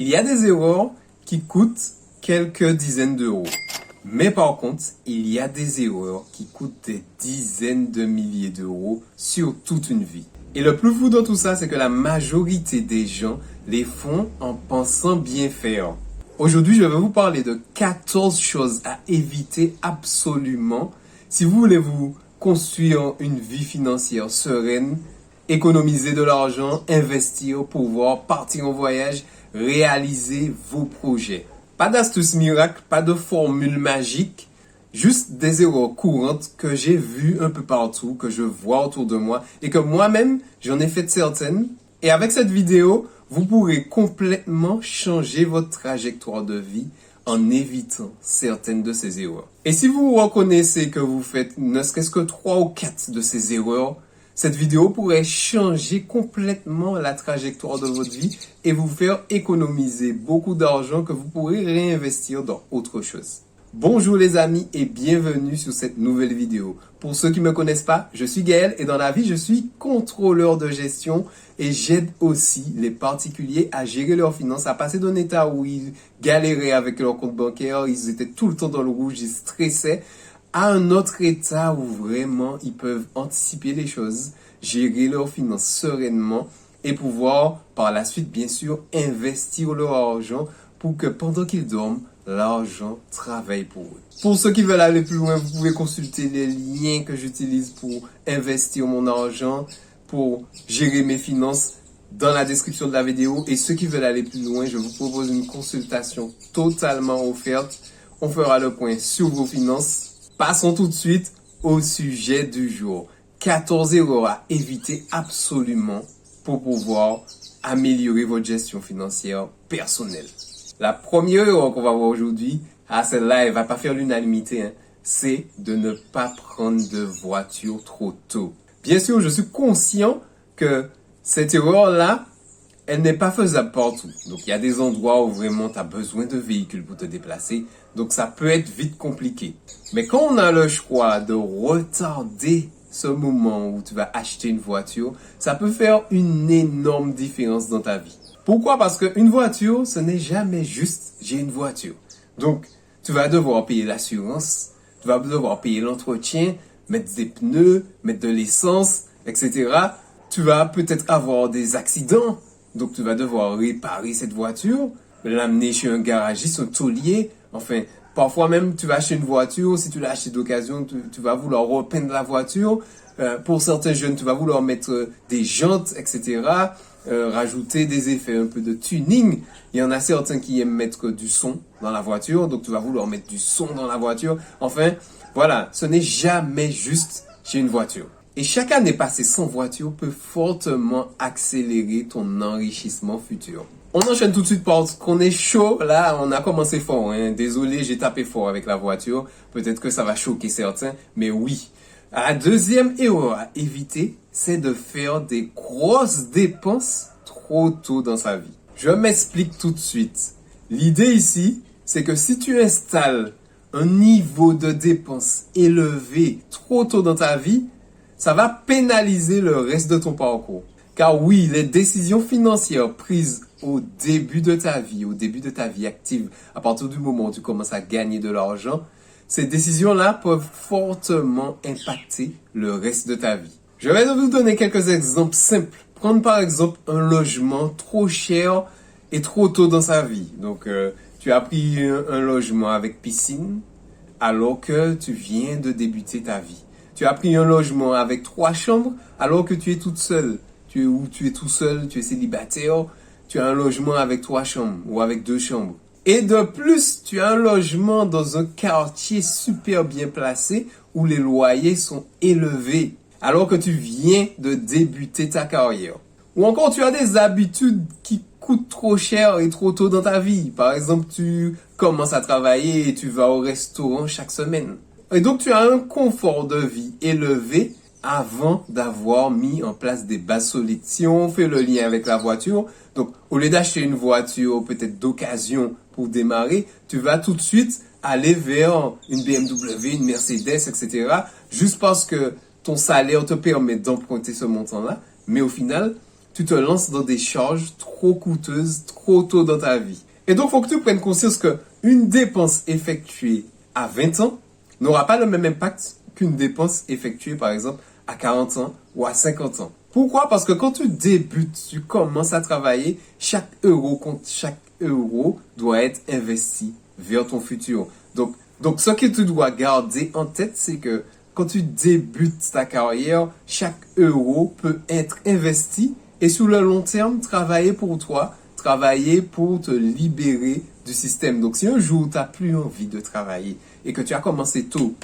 Il y a des erreurs qui coûtent quelques dizaines d'euros. Mais par contre, il y a des erreurs qui coûtent des dizaines de milliers d'euros sur toute une vie. Et le plus fou dans tout ça, c'est que la majorité des gens les font en pensant bien faire. Aujourd'hui, je vais vous parler de 14 choses à éviter absolument si vous voulez vous construire une vie financière sereine, économiser de l'argent, investir, pouvoir partir en voyage, réaliser vos projets. Pas d'astuce miracle, pas de formule magique, juste des erreurs courantes que j'ai vues un peu partout, que je vois autour de moi et que moi-même, j'en ai fait certaines. Et avec cette vidéo, vous pourrez complètement changer votre trajectoire de vie en évitant certaines de ces erreurs. Et si vous reconnaissez que vous faites ne serait-ce que 3 ou 4 de ces erreurs, cette vidéo pourrait changer complètement la trajectoire de votre vie et vous faire économiser beaucoup d'argent que vous pourrez réinvestir dans autre chose. Bonjour les amis et bienvenue sur cette nouvelle vidéo. Pour ceux qui ne me connaissent pas, je suis Gaël et dans la vie, je suis contrôleur de gestion et j'aide aussi les particuliers à gérer leurs finances, à passer d'un état où ils galéraient avec leur compte bancaire, ils étaient tout le temps dans le rouge, ils stressaient, à un autre état où vraiment ils peuvent anticiper les choses, gérer leurs finances sereinement et pouvoir par la suite bien sûr investir leur argent pour que pendant qu'ils dorment, l'argent travaille pour eux. Pour ceux qui veulent aller plus loin, vous pouvez consulter les liens que j'utilise pour investir mon argent, pour gérer mes finances dans la description de la vidéo. Et ceux qui veulent aller plus loin, je vous propose une consultation totalement offerte. On fera le point sur vos finances. Passons tout de suite au sujet du jour. 14 erreurs à éviter absolument pour pouvoir améliorer votre gestion financière personnelle. La première erreur qu'on va voir aujourd'hui, celle-là, elle va pas faire l'unanimité, hein, c'est de ne pas prendre de voiture trop tôt. Bien sûr, je suis conscient que cette erreur-là, elle n'est pas faisable partout. Donc, il y a des endroits où vraiment tu as besoin de véhicules pour te déplacer. Donc, ça peut être vite compliqué. Mais quand on a le choix de retarder ce moment où tu vas acheter une voiture, ça peut faire une énorme différence dans ta vie. Pourquoi? Parce qu'une voiture, ce n'est jamais juste « j'ai une voiture ». Donc, tu vas devoir payer l'assurance, tu vas devoir payer l'entretien, mettre des pneus, mettre de l'essence, etc. Tu vas peut-être avoir des accidents. Donc, tu vas devoir réparer cette voiture, l'amener chez un garagiste, un tôlier. Enfin, parfois même, tu vas acheter une voiture. Si tu l'as acheté d'occasion, tu vas vouloir repeindre la voiture. Pour certains jeunes, tu vas vouloir mettre des jantes, etc. Rajouter des effets, un peu de tuning. Il y en a certains qui aiment mettre du son dans la voiture. Donc, tu vas vouloir mettre du son dans la voiture. Enfin, voilà, ce n'est jamais juste chez une voiture. Et chaque année passée sans voiture peut fortement accélérer ton enrichissement futur. On enchaîne tout de suite parce qu'on est chaud. Là, on a commencé fort. Hein. Désolé, j'ai tapé fort avec la voiture. Peut-être que ça va choquer certains, mais oui. La deuxième erreur à éviter, c'est de faire des grosses dépenses trop tôt dans sa vie. Je m'explique tout de suite. L'idée ici, c'est que si tu installes un niveau de dépenses élevé trop tôt dans ta vie, ça va pénaliser le reste de ton parcours. Car oui, les décisions financières prises au début de ta vie active, à partir du moment où tu commences à gagner de l'argent, ces décisions-là peuvent fortement impacter le reste de ta vie. Je vais vous donner quelques exemples simples. Prendre par exemple un logement trop cher et trop tôt dans sa vie. Donc, tu as pris un logement avec piscine alors que tu viens de débuter ta vie. Tu as pris un logement avec 3 chambres alors que tu es toute seule. Tu es tout seul, tu es célibataire. Tu as un logement avec 3 chambres ou avec 2 chambres. Et de plus, tu as un logement dans un quartier super bien placé où les loyers sont élevés alors que tu viens de débuter ta carrière. Ou encore, tu as des habitudes qui coûtent trop cher et trop tôt dans ta vie. Par exemple, tu commences à travailler et tu vas au restaurant chaque semaine. Et donc, tu as un confort de vie élevé avant d'avoir mis en place des bases solides. Si on fait le lien avec la voiture, donc au lieu d'acheter une voiture peut-être d'occasion pour démarrer, tu vas tout de suite aller vers une BMW, une Mercedes, etc. Juste parce que ton salaire te permet d'emprunter ce montant-là. Mais au final, tu te lances dans des charges trop coûteuses, trop tôt dans ta vie. Et donc, il faut que tu prennes conscience qu'une dépense effectuée à 20 ans n'aura pas le même impact qu'une dépense effectuée, par exemple, à 40 ans ou à 50 ans. Pourquoi? Parce que quand tu débutes, tu commences à travailler, chaque euro compte, chaque euro doit être investi vers ton futur. Donc, ce que tu dois garder en tête, c'est que quand tu débutes ta carrière, chaque euro peut être investi et sur le long terme, travailler pour toi, travailler pour te libérer du système. Donc, si un jour, tu n'as plus envie de travailler et que tu as commencé tôt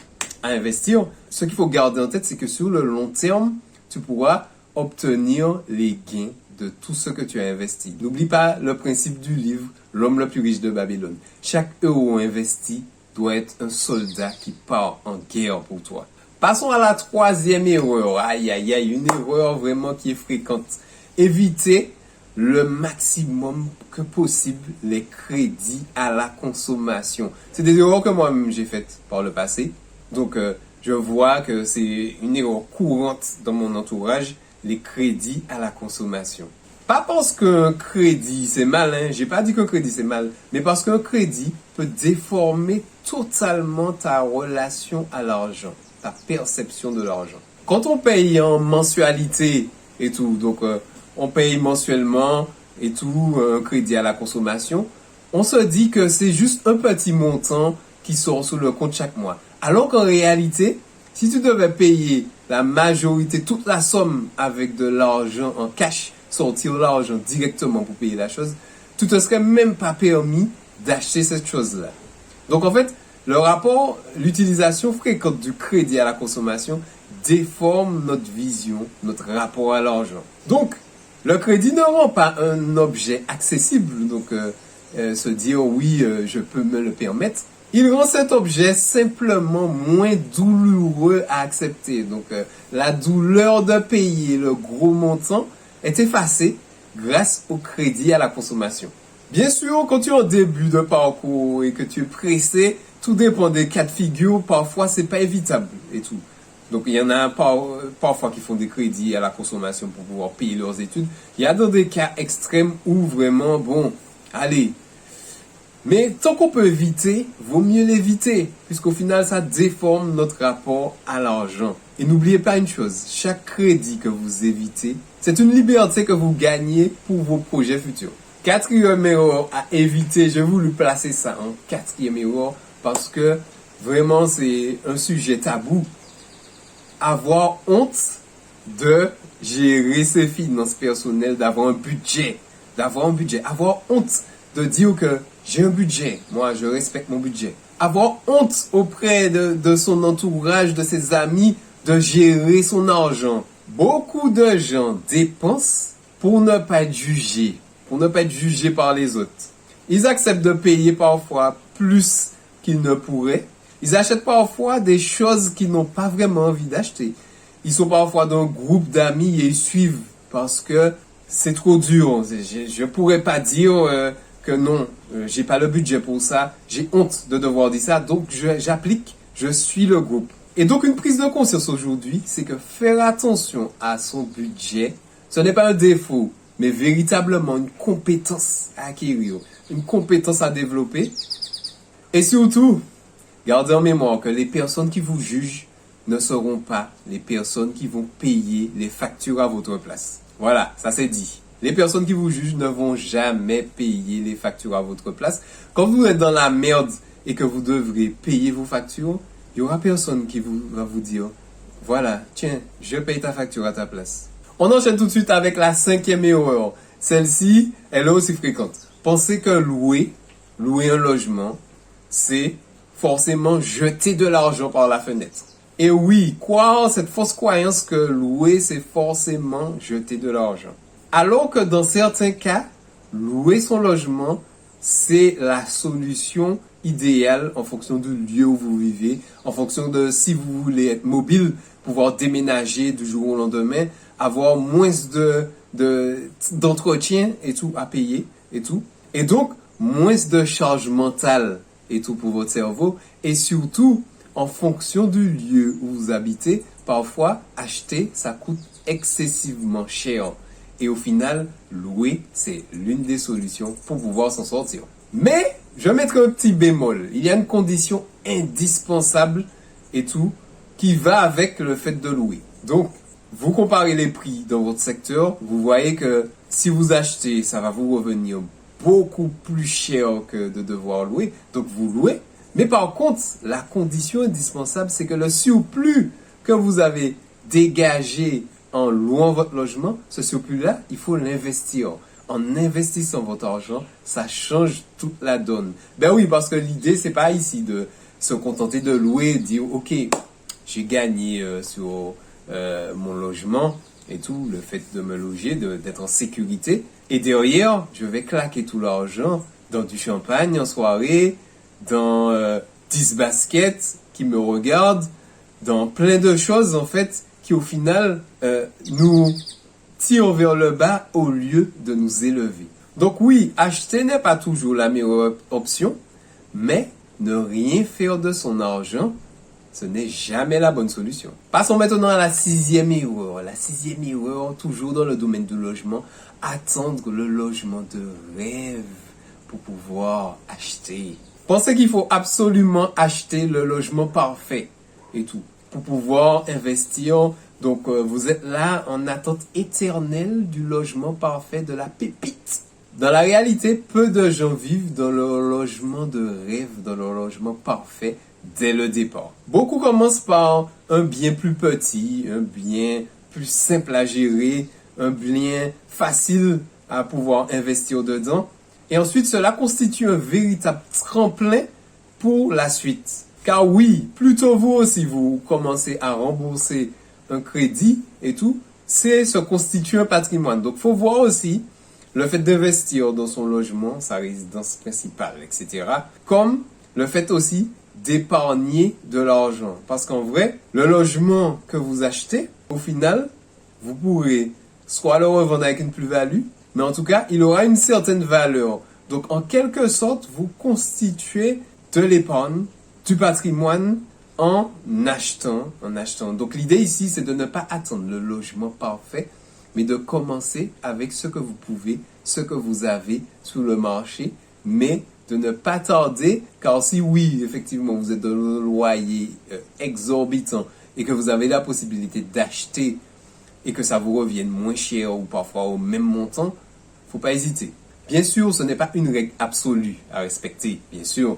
à investir, ce qu'il faut garder en tête, c'est que sur le long terme, tu pourras obtenir les gains de tout ce que tu as investi. N'oublie pas le principe du livre L'homme le plus riche de Babylone. Chaque euro investi doit être un soldat qui part en guerre pour toi. Passons à la troisième erreur. Aïe, aïe, aïe, une erreur vraiment qui est fréquente. Éviter le maximum que possible les crédits à la consommation. C'est des erreurs que moi-même j'ai faites par le passé. Donc, je vois que c'est une erreur courante dans mon entourage, les crédits à la consommation. Pas parce qu'un crédit c'est mal, hein, j'ai pas dit qu'un crédit c'est mal, mais parce qu'un crédit peut déformer totalement ta relation à l'argent, ta perception de l'argent. Quand on paye en mensualité et tout, donc on paye mensuellement et tout, un crédit à la consommation, on se dit que c'est juste un petit montant qui sort sur le compte chaque mois. Alors qu'en réalité, si tu devais payer la majorité, toute la somme avec de l'argent en cash, sortir l'argent directement pour payer la chose, tu te serais même pas permis d'acheter cette chose-là. Donc en fait, le rapport, l'utilisation fréquente du crédit à la consommation déforme notre vision, notre rapport à l'argent. Donc, le crédit ne rend pas un objet accessible, donc se dire oui, je peux me le permettre. Il rend cet objet simplement moins douloureux à accepter. Donc, la douleur de payer le gros montant est effacée grâce au crédit à la consommation. Bien sûr, quand tu es en début de parcours et que tu es pressé, tout dépend des cas de figure. Parfois, c'est pas évitable et tout. Donc, il y en a parfois qui font des crédits à la consommation pour pouvoir payer leurs études. Il y a dans des cas extrêmes où vraiment, bon, allez. Mais tant qu'on peut éviter, vaut mieux l'éviter, puisqu'au final, ça déforme notre rapport à l'argent. Et n'oubliez pas une chose, chaque crédit que vous évitez, c'est une liberté que vous gagnez pour vos projets futurs. Quatrième erreur à éviter, j'ai voulu placer ça en quatrième erreur, parce que vraiment, c'est un sujet tabou. Avoir honte de gérer ses finances personnelles, d'avoir un budget. Avoir honte de dire que j'ai un budget, moi je respecte mon budget. Avoir honte auprès de son entourage, de ses amis, de gérer son argent. Beaucoup de gens dépensent pour ne pas être jugés, par les autres. Ils acceptent de payer parfois plus qu'ils ne pourraient. Ils achètent parfois des choses qu'ils n'ont pas vraiment envie d'acheter. Ils sont parfois dans un groupe d'amis et ils suivent parce que c'est trop dur. Je ne pourrais pas dire que non, j'ai pas le budget pour ça. J'ai honte de devoir dire ça, donc j'applique, je suis le groupe. Et donc une prise de conscience aujourd'hui, c'est que faire attention à son budget, ce n'est pas un défaut, mais véritablement une compétence à acquérir, une compétence à développer. Et surtout, gardez en mémoire que les personnes qui vous jugent ne seront pas les personnes qui vont payer les factures à votre place. Voilà, ça c'est dit. Les personnes qui vous jugent ne vont jamais payer les factures à votre place. Quand vous êtes dans la merde et que vous devrez payer vos factures, il n'y aura personne qui va vous dire « Voilà, tiens, je paye ta facture à ta place. » On enchaîne tout de suite avec la cinquième erreur. Celle-ci, elle est aussi fréquente. Pensez que louer un logement, c'est forcément jeter de l'argent par la fenêtre. Et oui, croire cette fausse croyance que louer, c'est forcément jeter de l'argent. Alors que dans certains cas, louer son logement, c'est la solution idéale en fonction du lieu où vous vivez, en fonction de si vous voulez être mobile, pouvoir déménager du jour au lendemain, avoir moins d'entretien et tout à payer et tout. Et donc, moins de charge mentale et tout pour votre cerveau. Et surtout, en fonction du lieu où vous habitez, parfois, acheter, ça coûte excessivement cher. Et au final, louer, c'est l'une des solutions pour pouvoir s'en sortir. Mais, je vais mettre un petit bémol. Il y a une condition indispensable et tout qui va avec le fait de louer. Donc, vous comparez les prix dans votre secteur, vous voyez que si vous achetez, ça va vous revenir beaucoup plus cher que de devoir louer. Donc, vous louez. Mais par contre, la condition indispensable, c'est que le surplus que vous avez dégagé en louant votre logement, ce surplus-là, il faut l'investir. En investissant votre argent, ça change toute la donne. Ben oui, parce que l'idée, c'est pas ici de se contenter de louer, de dire, ok, j'ai gagné sur mon logement et tout, le fait de me loger, d'être en sécurité. Et derrière, je vais claquer tout l'argent dans du champagne en soirée, dans 10 baskets qui me regardent, dans plein de choses en fait qui au final nous tirent vers le bas au lieu de nous élever. Donc oui, acheter n'est pas toujours la meilleure option, mais ne rien faire de son argent, ce n'est jamais la bonne solution. Passons maintenant à la 6e erreur. La 6e erreur, toujours dans le domaine du logement, attendre le logement de rêve pour pouvoir acheter. Pensez qu'il faut absolument acheter le logement parfait et tout pour pouvoir investir. Donc vous êtes là en attente éternelle du logement parfait, de la pépite. Dans la réalité, peu de gens vivent dans leur logement de rêve, dans leur logement parfait dès le départ. Beaucoup commencent par un bien plus petit, un bien plus simple à gérer, un bien facile à pouvoir investir dedans. Et ensuite, cela constitue un véritable tremplin pour la suite. Car oui, plutôt vous aussi, vous commencez à rembourser un crédit et tout, c'est se constituer un patrimoine. Donc, faut voir aussi le fait d'investir dans son logement, sa résidence principale, etc. Comme le fait aussi d'épargner de l'argent. Parce qu'en vrai, le logement que vous achetez, au final, vous pourrez soit le revendre avec une plus-value, mais en tout cas, il aura une certaine valeur. Donc, en quelque sorte, vous constituez de l'épargne, du patrimoine en achetant. Donc, l'idée ici, c'est de ne pas attendre le logement parfait, mais de commencer avec ce que vous pouvez, ce que vous avez sur le marché, mais de ne pas tarder, car si oui, effectivement, vous êtes dans un loyer exorbitant et que vous avez la possibilité d'acheter et que ça vous revienne moins cher ou parfois au même montant, faut pas hésiter. Bien sûr, ce n'est pas une règle absolue à respecter. Bien sûr,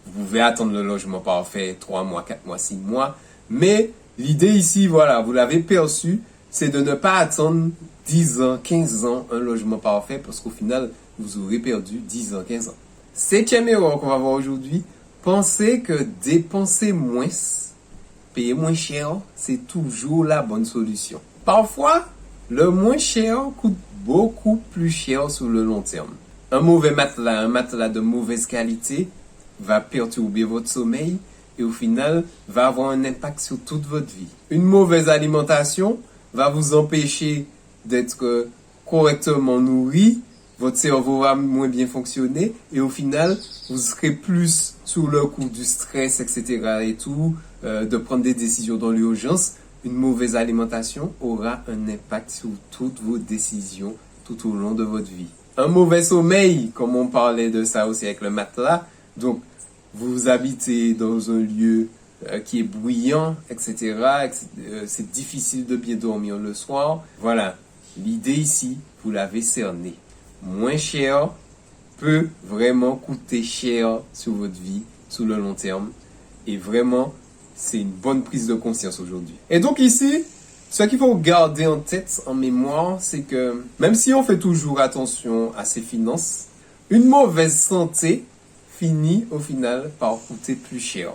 vous pouvez attendre le logement parfait 3 mois, 4 mois, 6 mois, mais l'idée ici, voilà, vous l'avez perçu, c'est de ne pas attendre 10 ans, 15 ans un logement parfait parce qu'au final, vous aurez perdu 10 ans, 15 ans. 7e erreur qu'on va voir aujourd'hui, pensez que dépenser moins, payer moins cher, c'est toujours la bonne solution. Parfois, le moins cher coûte beaucoup plus cher sur le long terme. Un mauvais matelas, un matelas de mauvaise qualité, va perturber votre sommeil et au final, va avoir un impact sur toute votre vie. Une mauvaise alimentation va vous empêcher d'être correctement nourri, votre cerveau va moins bien fonctionner et au final, vous serez plus sous le coup du stress, etc. et tout, de prendre des décisions dans l'urgence. Une mauvaise alimentation aura un impact sur toutes vos décisions tout au long de votre vie. Un mauvais sommeil, comme on parlait de ça aussi avec le matelas, donc vous habitez dans un lieu qui est bruyant, etc. C'est difficile de bien dormir le soir. Voilà, l'idée ici, vous l'avez cerné. Moins cher peut vraiment coûter cher sur votre vie, sur le long terme. Et vraiment, c'est une bonne prise de conscience aujourd'hui. Et donc ici, ce qu'il faut garder en tête, en mémoire, c'est que même si on fait toujours attention à ses finances, une mauvaise santé finit au final par coûter plus cher.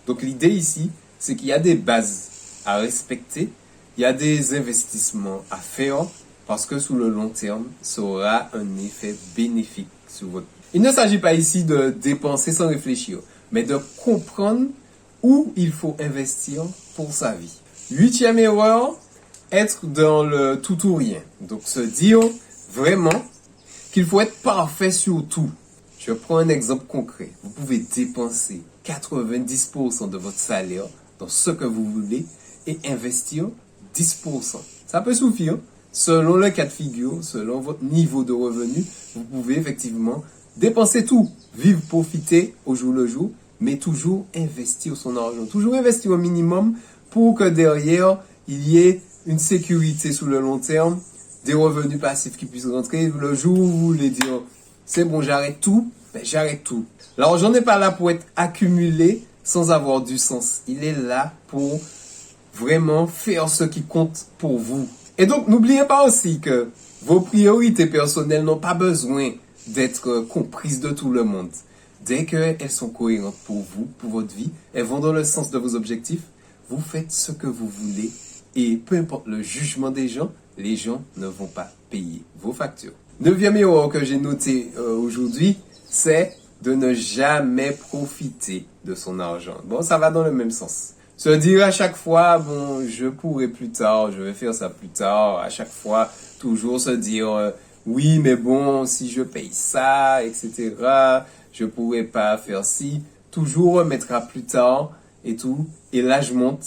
Donc l'idée ici, c'est qu'il y a des bases à respecter, il y a des investissements à faire, parce que sur le long terme, ça aura un effet bénéfique sur votre vie. Il ne s'agit pas ici de dépenser sans réfléchir, mais de comprendre où il faut investir pour sa vie. 8e erreur, être dans le tout ou rien. Donc se dire vraiment qu'il faut être parfait sur tout. Je prends un exemple concret. Vous pouvez dépenser 90% de votre salaire dans ce que vous voulez et investir 10%. Ça peut suffire. selon le cas de figure, selon votre niveau de revenu, vous pouvez effectivement dépenser tout, vivre, profiter au jour le jour, mais toujours investir son argent, toujours investir au minimum pour que derrière, il y ait une sécurité sur le long terme, des revenus passifs qui puissent rentrer. Le jour où vous voulez dire, c'est bon, j'arrête tout, ben j'arrête tout. L'argent n'est pas là pour être accumulé sans avoir du sens. Il est là pour vraiment faire ce qui compte pour vous. Et donc, n'oubliez pas aussi que vos priorités personnelles n'ont pas besoin d'être comprises de tout le monde. Dès qu'elles sont cohérentes pour vous, pour votre vie, elles vont dans le sens de vos objectifs, vous faites ce que vous voulez et peu importe le jugement des gens, les gens ne vont pas payer vos factures. Neuvième erreur que j'ai noté aujourd'hui, c'est de ne jamais profiter de son argent. Bon, ça va dans le même sens. Se dire à chaque fois, bon, je pourrai plus tard, je vais faire ça plus tard. À chaque fois, toujours se dire, oui, mais bon, si je paye ça, etc., je pourrai pas faire ci. Toujours remettre à plus tard et tout. Et l'âge monte,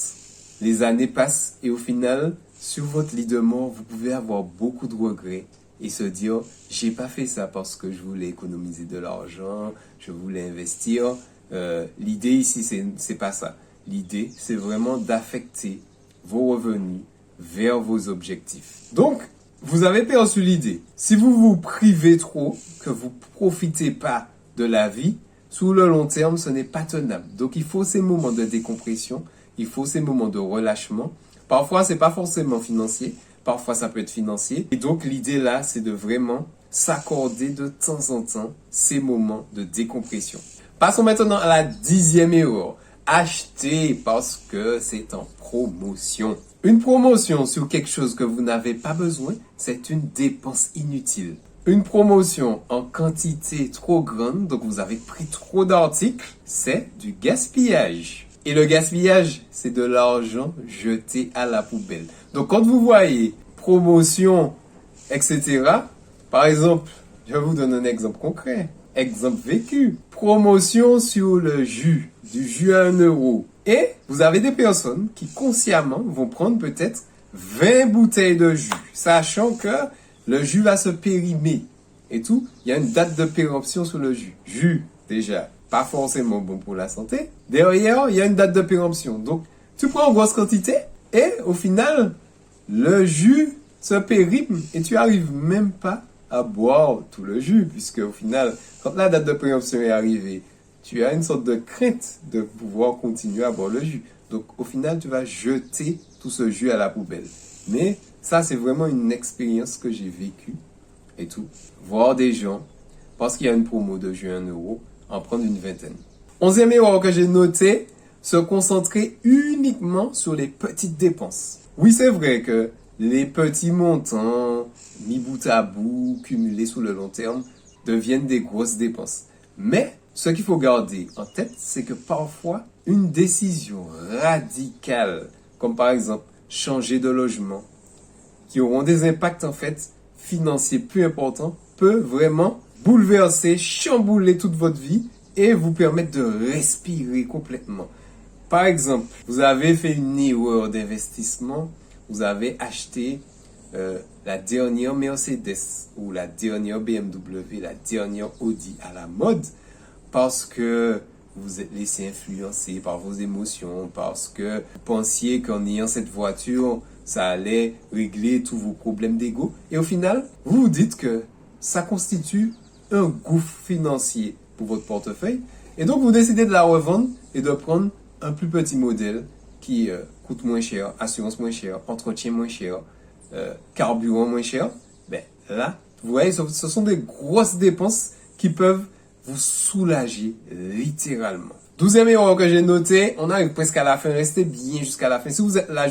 les années passent et au final, sur votre lit de mort, vous pouvez avoir beaucoup de regrets et se dire, j'ai pas fait ça parce que je voulais économiser de l'argent, je voulais investir. L'idée ici, c'est pas ça. L'idée, c'est vraiment d'affecter vos revenus vers vos objectifs. Donc, vous avez perçu l'idée. Si vous vous privez trop, que vous profitez pas de la vie, sur le long terme, ce n'est pas tenable. Donc, il faut ces moments de décompression, il faut ces moments de relâchement. Parfois, c'est pas forcément financier. Parfois, ça peut être financier. Et donc, l'idée là, c'est de vraiment s'accorder de temps en temps ces moments de décompression. Passons maintenant à la 10e erreur. Acheter parce que c'est en promotion. Une promotion sur quelque chose que vous n'avez pas besoin, c'est une dépense inutile. Une promotion en quantité trop grande, donc vous avez pris trop d'articles, c'est du gaspillage. Et le gaspillage, c'est de l'argent jeté à la poubelle. Donc quand vous voyez promotion, etc., par exemple, je vous donne un exemple concret. Exemple vécu. Promotion sur le jus. Du jus à 1 euro. Et vous avez des personnes qui consciemment vont prendre peut-être 20 bouteilles de jus. Sachant que le jus va se périmer. Et tout. Il y a une date de péremption sur le jus. Jus, déjà, pas forcément bon pour la santé. Derrière, il y a une date de péremption. Donc, tu prends en grosse quantité. Et au final, le jus se périme. Et tu arrives même pas à boire tout le jus, puisque au final, quand la date de péremption est arrivée, tu as une sorte de crainte de pouvoir continuer à boire le jus. Donc au final, tu vas jeter tout ce jus à la poubelle. Mais ça, c'est vraiment une expérience que j'ai vécue et tout. Voir des gens, parce qu'il y a une promo de jus à 1 euro, en prendre une vingtaine. 11e erreur que j'ai noté, se concentrer uniquement sur les petites dépenses. Oui, c'est vrai que les petits montants, mis bout à bout, cumulés sur le long terme, deviennent des grosses dépenses. Mais ce qu'il faut garder en tête, c'est que parfois, une décision radicale, comme par exemple changer de logement, qui auront des impacts en fait financiers plus importants, peut vraiment bouleverser, chambouler toute votre vie et vous permettre de respirer complètement. Par exemple, vous avez fait une erreur d'investissement, vous avez acheté la dernière Mercedes ou la dernière BMW, la dernière Audi à la mode parce que vous êtes laissé influencer par vos émotions, parce que vous pensiez qu'en ayant cette voiture, ça allait régler tous vos problèmes d'ego. Et au final, vous vous dites que ça constitue un gouffre financier pour votre portefeuille. Et donc, vous décidez de la revendre et de prendre un plus petit modèle qui coûte moins cher, assurance moins chère, entretien moins cher, carburant moins cher. Ben là, vous voyez, ce sont des grosses dépenses qui peuvent vous soulager littéralement. 12e erreur que j'ai noté, on arrive presque à la fin, restez bien jusqu'à la fin. Si vous êtes là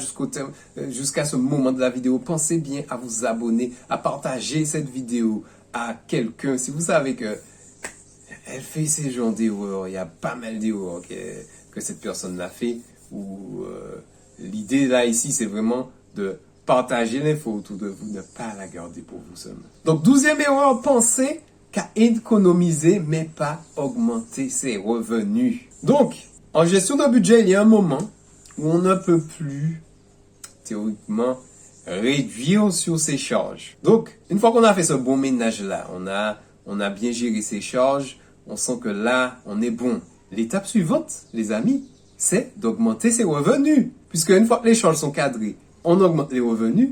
jusqu'à ce moment de la vidéo, pensez bien à vous abonner, à partager cette vidéo à quelqu'un. Si vous savez que elle fait ces genres d'erreurs, il y a pas mal d'erreurs que cette personne l'a fait, ou l'idée là ici, c'est vraiment de partager l'info autour de vous, ne pas la garder pour vous seulement. Donc 12e erreur, pensez qu'à économiser, mais pas augmenter ses revenus. Donc, en gestion de budget, il y a un moment où on ne peut plus, théoriquement, réduire sur ses charges. Donc, une fois qu'on a fait ce bon ménage-là, on a bien géré ses charges, on sent que là, on est bon. L'étape suivante, les amis, c'est d'augmenter ses revenus. Puisque une fois que les charges sont cadrées, on augmente les revenus.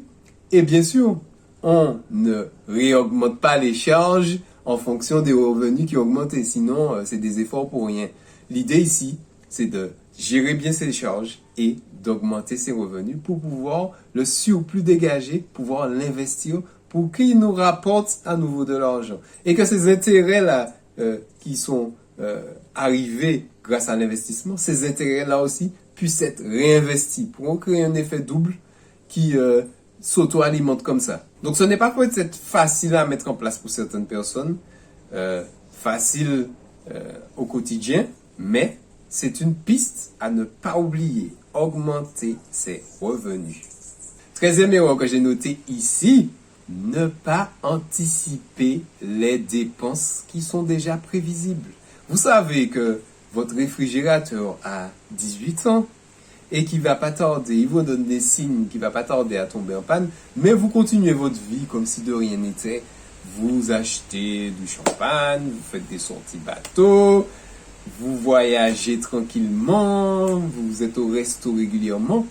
Et bien sûr, on ne réaugmente pas les charges en fonction des revenus qui augmentent. Sinon, c'est des efforts pour rien. L'idée ici, c'est de gérer bien ses charges et d'augmenter ses revenus pour pouvoir le surplus dégagé, pouvoir l'investir pour qu'il nous rapporte à nouveau de l'argent. Et que ces intérêts-là qui sont arrivés grâce à l'investissement, ces intérêts-là aussi puissent être réinvestis pour créer un effet double qui s'auto-alimente comme ça. Donc ce n'est pas peut-être facile à mettre en place pour certaines personnes, facile au quotidien, mais c'est une piste à ne pas oublier, augmenter ses revenus. 13e erreur que j'ai noté ici, ne pas anticiper les dépenses qui sont déjà prévisibles. Vous savez que votre réfrigérateur a 18 ans et qu'il va pas tarder, il vous donne des signes qu'il va pas tarder à tomber en panne, mais vous continuez votre vie comme si de rien n'était. Vous achetez du champagne, vous faites des sorties bateau, vous voyagez tranquillement, vous êtes au resto régulièrement.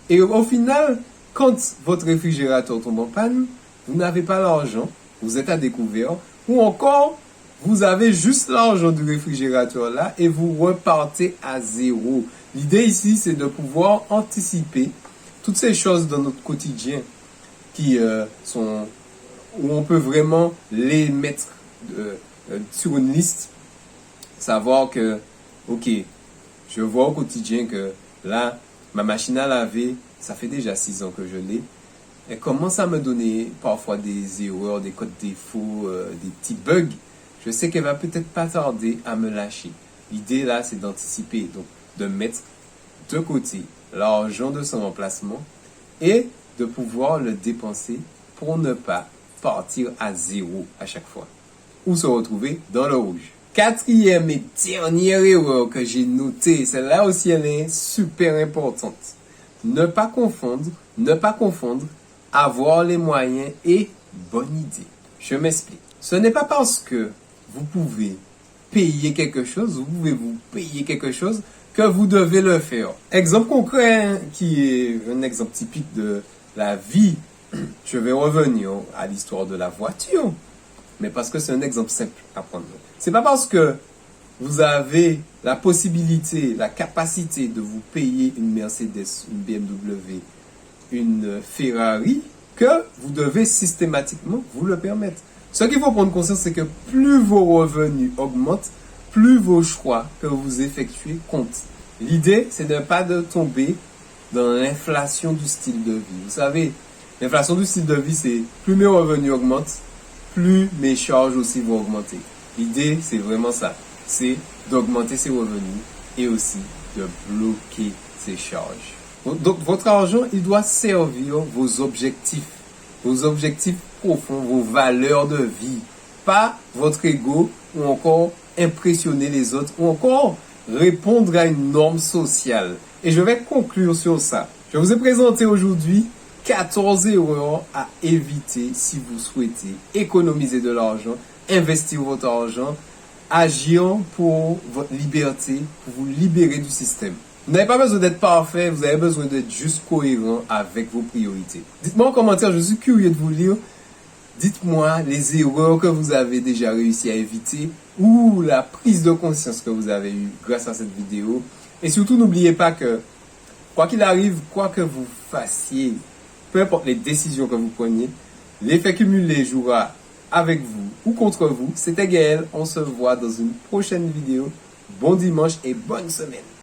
Et au final, quand votre réfrigérateur tombe en panne, vous n'avez pas l'argent, vous êtes à découvert, ou encore, vous avez juste l'argent du réfrigérateur là et vous repartez à zéro. L'idée ici, c'est de pouvoir anticiper toutes ces choses dans notre quotidien qui sont où on peut vraiment les mettre sur une liste. Savoir que, ok, je vois au quotidien que là, ma machine à laver, ça fait déjà 6 ans que je l'ai. Elle commence à me donner parfois des erreurs, des codes défauts, des petits bugs. Je sais qu'elle va peut-être pas tarder à me lâcher. L'idée là, c'est d'anticiper, donc de mettre de côté l'argent de son remplacement et de pouvoir le dépenser pour ne pas partir à zéro à chaque fois ou se retrouver dans le rouge. 4e et dernière erreur que j'ai notée, celle-là aussi elle est super importante. Ne pas confondre avoir les moyens et bonne idée. Je m'explique. Ce n'est pas parce que vous pouvez payer quelque chose, que vous devez le faire. Exemple concret, qui est un exemple typique de la vie. Je vais revenir à l'histoire de la voiture, mais parce que c'est un exemple simple à prendre. C'est pas parce que vous avez la possibilité, la capacité de vous payer une Mercedes, une BMW, une Ferrari, que vous devez systématiquement vous le permettre. Ce qu'il faut prendre conscience, c'est que plus vos revenus augmentent, plus vos choix que vous effectuez comptent. L'idée, c'est de ne pas de tomber dans l'inflation du style de vie. Vous savez, l'inflation du style de vie, c'est plus mes revenus augmentent, plus mes charges aussi vont augmenter. L'idée, c'est vraiment ça. C'est d'augmenter ses revenus et aussi de bloquer ses charges. Donc, votre argent, il doit servir vos objectifs profonds, vos valeurs de vie. Pas votre ego ou encore impressionner les autres ou encore répondre à une norme sociale. Et je vais conclure sur ça. Je vous ai présenté aujourd'hui 14 erreurs à éviter si vous souhaitez économiser de l'argent, investir votre argent, agir pour votre liberté, pour vous libérer du système. Vous n'avez pas besoin d'être parfait, vous avez besoin d'être juste cohérent avec vos priorités. Dites-moi en commentaire, je suis curieux de vous lire. Dites-moi les erreurs que vous avez déjà réussi à éviter ou la prise de conscience que vous avez eue grâce à cette vidéo. Et surtout, n'oubliez pas que, quoi qu'il arrive, quoi que vous fassiez, peu importe les décisions que vous preniez, l'effet cumulé jouera avec vous ou contre vous. C'était Gaël, on se voit dans une prochaine vidéo. Bon dimanche et bonne semaine.